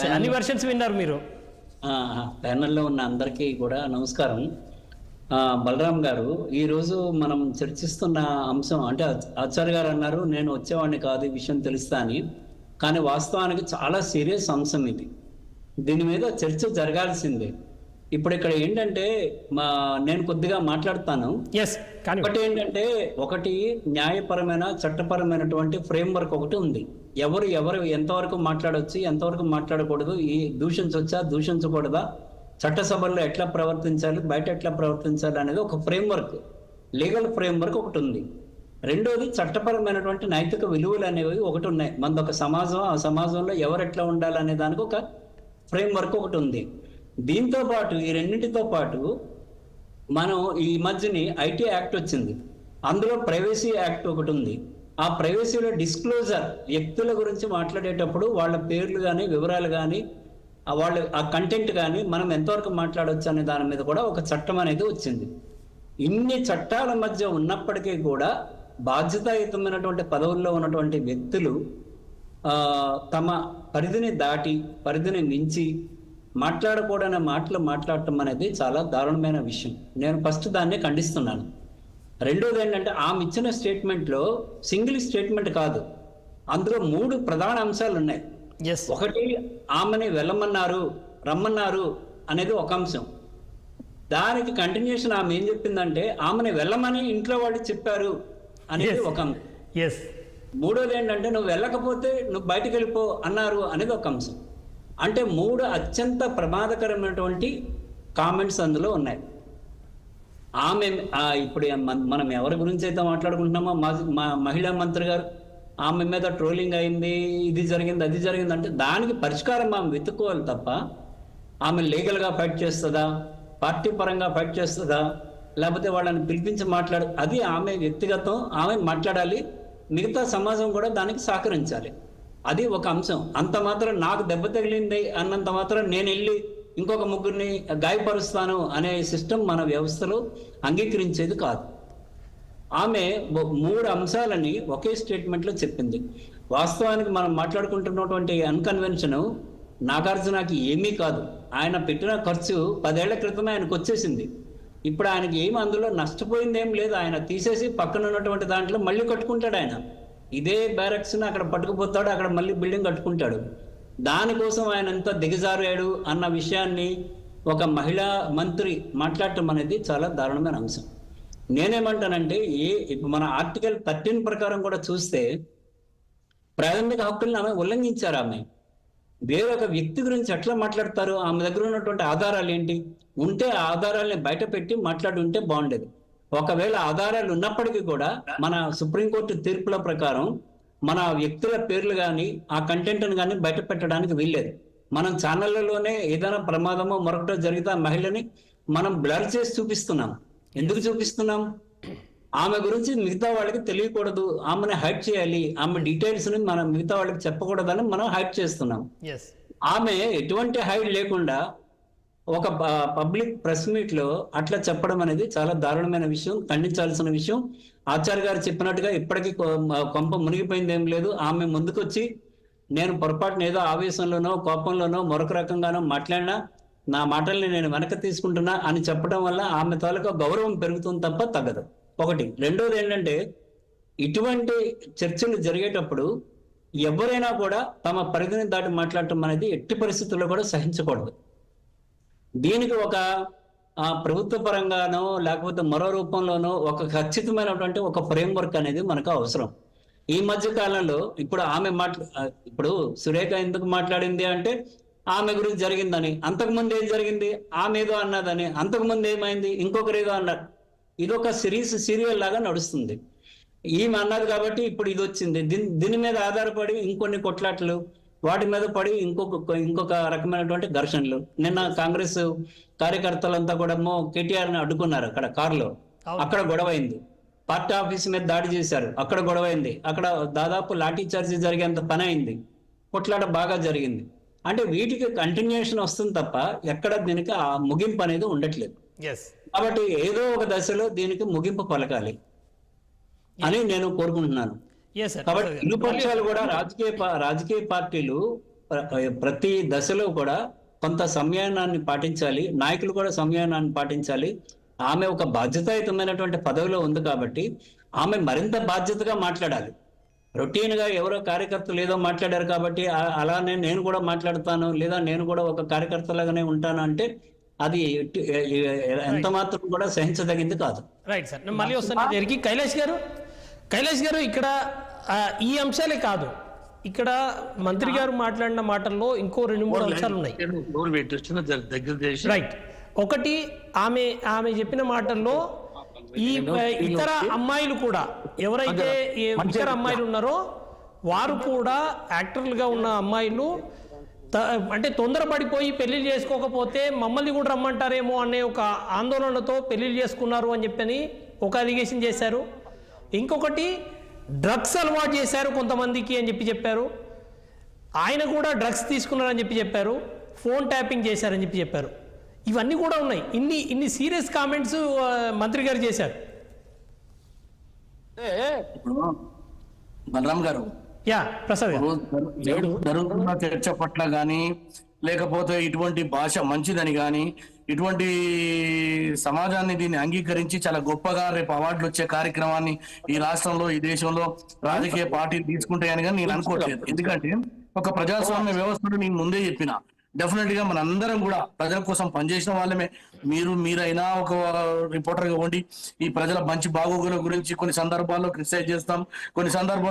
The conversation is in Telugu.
అన్ని వర్షన్స్ విన్నారు మీరు. ప్యానెల్లో ఉన్న అందరికీ కూడా నమస్కారం. బలరాం గారు, ఈరోజు మనం చర్చిస్తున్న అంశం అంటే ఆచార్య గారు అన్నారు నేను వచ్చేవాడిని కాదు ఈ విషయం తెలుస్తా అని. కానీ వాస్తవానికి చాలా సీరియస్ అంశం ఇది. దీని మీద చర్చ జరగాల్సిందే. ఇప్పుడు ఇక్కడ ఏంటంటే నేను కొద్దిగా మాట్లాడతాను. ఒకటి ఏంటంటే, ఒకటి న్యాయపరమైన చట్టపరమైనటువంటి ఫ్రేమ్వర్క్ ఒకటి ఉంది. ఎవరు ఎంతవరకు మాట్లాడవచ్చు, ఎంతవరకు మాట్లాడకూడదు, ఈ దూషించవచ్చా దూషించకూడదా, చట్టసభల్లో ఎట్లా ప్రవర్తించాలి, బయట ఎట్లా ప్రవర్తించాలి అనేది ఒక ఫ్రేమ్వర్క్, లీగల్ ఫ్రేమ్వర్క్ ఒకటి ఉంది. రెండోది చట్టపరమైనటువంటి నైతిక విలువలు అనేవి ఒకటి ఉన్నాయి. మనది ఒక సమాజం, ఆ సమాజంలో ఎవరు ఎట్లా ఉండాలనే దానికి ఒక ఫ్రేమ్వర్క్ ఒకటి ఉంది. దీంతో పాటు ఈ రెండింటితో పాటు మనం ఈ మధ్యని ఐటీ యాక్ట్ వచ్చింది, అందులో ప్రైవసీ యాక్ట్ ఒకటి ఉంది. ఆ ప్రైవసీలో డిస్క్లోజర్, వ్యక్తుల గురించి మాట్లాడేటప్పుడు వాళ్ళ పేర్లు కానీ వివరాలు కానీ ఆ కంటెంట్ కానీ మనం ఎంతవరకు మాట్లాడవచ్చు అనే దాని మీద కూడా ఒక చట్టం అనేది వచ్చింది. ఇన్ని చట్టాల మధ్య ఉన్నప్పటికీ కూడా బాధ్యతాయుతమైనటువంటి పదవుల్లో ఉన్నటువంటి వ్యక్తులు తమ పరిధిని దాటి, పరిధిని మించి మాట్లాడకూడని మాటలు మాట్లాడటం అనేది చాలా దారుణమైన విషయం. నేను ఫస్ట్ దాన్ని ఖండిస్తున్నాను. రెండోది ఏంటంటే, ఆమె ఇచ్చిన స్టేట్మెంట్లో సింగిల్ స్టేట్మెంట్ కాదు, అందులో 3 ప్రధాన అంశాలు ఉన్నాయి. ఒకటి, ఆమెని వెళ్ళమన్నారు, రమ్మన్నారు అనేది ఒక అంశం. దానికి కంటిన్యూషన్ ఆమె ఏం చెప్పిందంటే, ఆమెని వెళ్ళమని ఇంట్లో వాళ్ళు చెప్పారు అనేది ఒక అంశం. మూడోది ఏంటంటే, నువ్వు వెళ్ళకపోతే నువ్వు బయటకు వెళ్ళిపో అన్నారు అనేది ఒక అంశం. అంటే 3 అత్యంత ప్రమాదకరమైనటువంటి కామెంట్స్ అందులో ఉన్నాయి. ఆమె ఇప్పుడు మనం ఎవరి గురించి అయితే మాట్లాడుకుంటున్నామో, మహిళా మంత్రి గారు ఆమె మీద ట్రోలింగ్ అయింది, ఇది జరిగింది, అది జరిగింది అంటే దానికి పరిష్కారం ఆమె వెతుక్కోవాలి తప్ప, ఆమె లీగల్గా ఫైట్ చేస్తుందా, పార్టీ పరంగా ఫైట్ చేస్తుందా, లేకపోతే వాళ్ళని పిలిపించి అది ఆమె వ్యక్తిగతం, ఆమె మాట్లాడాలి. మిగతా సమాజం కూడా దానికి సహకరించాలి. అది ఒక అంశం. అంత మాత్రం నాకు దెబ్బ తగిలింది అన్నంత మాత్రం నేను వెళ్ళి ఇంకొక ముగ్గురిని గాయపరుస్తాను అనే సిస్టమ్ మన వ్యవస్థలో అంగీకరించేది కాదు. ఆమె 3 అంశాలని ఒకే స్టేట్మెంట్లో చెప్పింది. వాస్తవానికి మనం మాట్లాడుకుంటున్నటువంటి అన్కన్వెన్షన్ నాగార్జునకి ఏమీ కాదు. ఆయన పెట్టిన ఖర్చు 10 ఏళ్ల క్రితమే ఆయనకు వచ్చేసింది. ఇప్పుడు ఆయనకి ఏమి అందులో నష్టపోయింది ఏం లేదు. ఆయన తీసేసి పక్కన ఉన్నటువంటి దాంట్లో మళ్ళీ కట్టుకుంటాడు. ఆయన ఇదే బ్యారక్స్ని అక్కడ పట్టుకుపోతాడు, అక్కడ మళ్ళీ బిల్డింగ్ కట్టుకుంటాడు. దానికోసం ఆయన ఎంత దిగజారాడు అన్న విషయాన్ని ఒక మహిళా మంత్రి మాట్లాడటం అనేది చాలా దారుణమైన అంశం. నేనేమంటానంటే, ఇప్పుడు మన ఆర్టికల్ 13 ప్రకారం కూడా చూస్తే ప్రాథమిక హక్కులను ఆమె ఉల్లంఘించారు. ఆమె వేరొక వ్యక్తి గురించి ఎట్లా మాట్లాడతారు? ఆమె దగ్గర ఉన్నటువంటి ఆధారాలు ఏంటి? ఉంటే ఆ ఆధారాలని బయట పెట్టి మాట్లాడుంటే బాగుండేది. ఒకవేళ ఆధారాలు ఉన్నప్పటికీ కూడా మన సుప్రీంకోర్టు తీర్పుల ప్రకారం మన వ్యక్తుల పేర్లు కానీ ఆ కంటెంట్ను కానీ బయట పెట్టడానికి వీల్లేదు. మనం ఛానళ్లలోనే ఏదైనా ప్రమాదమో మరొకటో జరిగితే ఆ మహిళని మనం బ్లర్ చేసి చూపిస్తున్నాం. ఎందుకు చూపిస్తున్నాం? ఆమె గురించి మిగతా వాళ్ళకి తెలియకూడదు, ఆమెను హైడ్ చేయాలి, ఆమె డీటెయిల్స్ ని మనం మిగతా వాళ్ళకి చెప్పకూడదని మనం హైడ్ చేస్తున్నాం. ఆమె ఎటువంటి హైడ్ లేకుండా ఒక పబ్లిక్ ప్రెస్ మీట్ లో అట్లా చెప్పడం అనేది చాలా దారుణమైన విషయం, ఖండించాల్సిన విషయం. ఆచార్య గారు చెప్పినట్టుగా ఇప్పటికీ కొంప మునిగిపోయింది ఏం లేదు. ఆమె ముందుకొచ్చి నేను పొరపాటున ఏదో ఆవేశంలోనో కోపంలోనో మరొక రకంగానో మాట్లాడినా నా మాటల్ని నేను వెనక తీసుకుంటున్నా అని చెప్పడం వల్ల ఆమె తాలూకా గౌరవం పెరుగుతుంది తప్ప తగ్గదు. ఒకటి. రెండోది ఏంటంటే, ఇటువంటి చర్చలు జరిగేటప్పుడు ఎవరైనా కూడా తమ పరిధిని దాటి మాట్లాడటం అనేది ఎట్టి పరిస్థితుల్లో కూడా సహించకూడదు. దీనికి ఒక ప్రభుత్వ పరంగానో లేకపోతే మరో రూపంలోనో ఒక ఖచ్చితమైనటువంటి ఒక ఫ్రేమ్వర్క్ అనేది మనకు అవసరం. ఈ మధ్య కాలంలో ఇప్పుడు ఆమె ఇప్పుడు సురేఖ ఎందుకు మాట్లాడింది అంటే ఆమె గురించి జరిగిందని, అంతకుముందు ఏం జరిగింది, ఆమె ఏదో అన్నదని, అంతకుముందు ఏమైంది, ఇంకొకరు ఏదో అన్నారు. ఇదొక సీరియల్ లాగా నడుస్తుంది. ఈమె అన్నది కాబట్టి ఇప్పుడు ఇది వచ్చింది. దీని మీద ఆధారపడి ఇంకొన్ని కొట్లాట్లు, వాటి మీద పడి ఇంకొక రకమైనటువంటి ఘర్షణలు. నిన్న కాంగ్రెస్ కార్యకర్తలంతా కూడా కేటీఆర్ని అడ్డుకున్నారు అక్కడ కారులో, అక్కడ గొడవైంది. పార్టీ ఆఫీస్ మీద దాడి చేశారు, అక్కడ గొడవైంది. అక్కడ దాదాపు లాఠీ చార్జీ జరిగేంత పని అయింది, కొట్లాట బాగా జరిగింది. అంటే వీటికి కంటిన్యూషన్ వస్తుంది తప్ప ఎక్కడ దీనికి ఆ ముగింపు అనేది ఉండట్లేదు. కాబట్టి ఏదో ఒక దశలో దీనికి ముగింపు పలకాలి అని నేను కోరుకుంటున్నాను. కాబట్టి ఇరు పక్షాలు కూడా రాజకీయ పార్టీలు ప్రతి దశలో కూడా కొంత సంయమనాన్ని పాటించాలి. నాయకులు కూడా సంయమనాన్ని పాటించాలి. ఆమె ఒక బాధ్యతాయుతమైనటువంటి పదవిలో ఉంది కాబట్టి ఆమె మరింత బాధ్యతగా మాట్లాడాలి. రొటీన్ గా ఎవరో కార్యకర్తలు ఏదో మాట్లాడారు కాబట్టి అలానే నేను కూడా మాట్లాడతాను, లేదా నేను కూడా ఒక కార్యకర్తలాగానే ఉంటాను అంటే అది ఎంత మాత్రం కూడా సహించదగింది కాదు. రైట్ సార్, నేను మళ్ళీ వస్తాను దగ్గరికి. కైలాష్ గారు ఇక్కడ ఈ అంశాలే కాదు, ఇక్కడ మంత్రి గారు మాట్లాడిన మాటల్లో ఇంకో 2-3 అంశాలు ఉన్నాయి. రైట్, ఒకటి ఆమె చెప్పిన మాటల్లో ఈ ఇతర అమ్మాయిలు కూడా ఎవరైతే ఇతర అమ్మాయిలు ఉన్నారో వారు కూడా యాక్టర్లుగా ఉన్న అమ్మాయిలు అంటే తొందరపడిపోయి పెళ్లిళ్ళు చేసుకోకపోతే మమ్మల్ని కూడా రమ్మంటారేమో అనే ఒక ఆందోళనతో పెళ్లిళ్ళు చేసుకున్నారు అని చెప్పని ఒక అలిగేషన్ చేశారు. ఇంకొకటి డ్రగ్స్ అలవాటు చేశారు కొంతమందికి అని చెప్పారు. ఆయన కూడా డ్రగ్స్ తీసుకున్నారని చెప్పారు. ఫోన్ ట్యాపింగ్ చేశారని చెప్పారు. ఇవన్నీ కూడా ఉన్నాయి. ఇన్ని సీరియస్ కామెంట్స్ మంత్రి గారు చేశారు. బలరాం గారు, యా ప్రసాద్ గారు, జరుగుతున్న చర్చ పట్ల గాని లేకపోతే ఇటువంటి భాష మంచిదని గాని ఇటువంటి సమాజాన్ని దీన్ని అంగీకరించి చాలా గొప్పగా రేపు అవార్డులు వచ్చే కార్యక్రమాన్ని ఈ రాష్ట్రంలో ఈ దేశంలో రాజకీయ పార్టీలు తీసుకుంటాయని కానీ నేను అనుకోవట్లేదు. ఎందుకంటే ఒక ప్రజాస్వామ్య వ్యవస్థను నేను ముందే చెప్పిన, డెఫినెట్ గా మనందరం కూడా ప్రజల కోసం పనిచేసిన వాళ్ళమే. మీరైనా ఒక రిపోర్టర్ గా ఉండి ఈ ప్రజల మంచి బాగోగుల గురించి కొన్ని సందర్భాల్లో క్రిటిసైజ్ చేస్తాం, కొన్ని సందర్భాల్లో